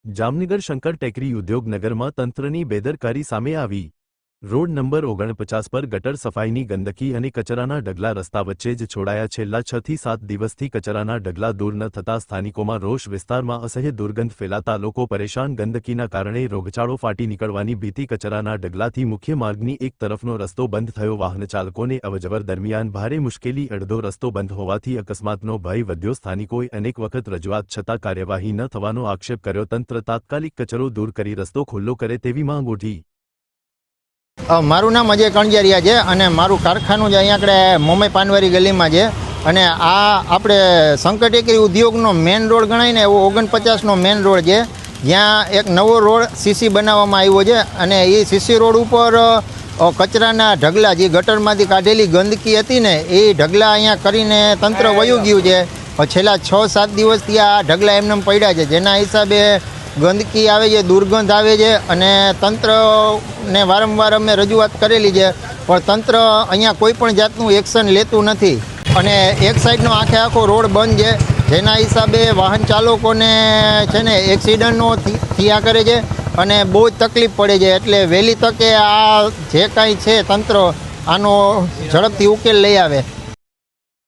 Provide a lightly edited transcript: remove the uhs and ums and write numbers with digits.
જામનગર શંકર ટેકરી ઉદ્યોગનગરમાં તંત્રની બેદરકારી સામે આવી। રોડ નંબર 49 પર ગટર સફાઈની ગંદકી અને કચરાના ઢગલા રસ્તા વચ્ચે જ છોડાયા। છેલ્લા 6 થી 7 દિવસથી કચરાના ઢગલા દૂર ન થતા સ્થાનિકોમાં રોષ। વિસ્તારમાં અસહ્ય દુર્ગંધ ફેલાતા લોકો પરેશાન। ગંદકીના કારણે રોગચાળો ફાટી નીકળવાની ભીતિ। કચરાના ઢગલાથી મુખ્ય માર્ગની એક તરફનો રસ્તો બંધ થયો। વાહન ચાલકોને અવરજવર દરમિયાન ભારે મુશ્કેલી। અડધો રસ્તો બંધ હોવાથી અકસ્માતનો ભય વધ્યો। સ્થાનિકોએ અનેક વખત રજૂઆત છતાં કાર્યવાહી ન થવાનો આક્ષેપ કર્યો। તંત્ર તાત્કાલિક કચરો દૂર કરી રસ્તો ખુલ્લો કરે તેવી માંગ ઉઠી। મારું નામ અજય કણજારિયા છે અને મારું કારખાનું છે અહીંયા આપણે મોમાઈ પાનવારી ગલીમાં છે અને આ આપણે શંકર ટેકરી ઉદ્યોગનો મેઇન રોડ ગણાય ને એવો 49નો મેઇન રોડ છે, જ્યાં એક નવો રોડ સીસી બનાવવામાં આવ્યો છે અને એ સીસી રોડ ઉપર કચરાના ઢગલા જે ગટરમાંથી કાઢેલી ગંદકી હતી ને એ ઢગલા અહીંયા કરીને તંત્ર વયું ગયું છે। છેલ્લા 6-7 દિવસથી આ ઢગલા એમને પડ્યા છે, જેના હિસાબે ગંદકી આવે છે, દુર્ગંધ આવે છે અને તંત્રને વારંવાર અમે રજૂઆત કરેલી છે, પણ તંત્ર અહીંયા કોઈ પણ જાતનું એક્શન લેતું નથી અને એક સાઈડનો આખો રોડ બંધ છે, જેના હિસાબે વાહન ચાલકોને છે ને એક્સિડન્ટનો થયા કરે છે અને બહુ જ તકલીફ પડે છે। એટલે વહેલી તકે આ જે કાંઈ છે તંત્ર આનો ઝડપથી ઉકેલ લઈ આવે।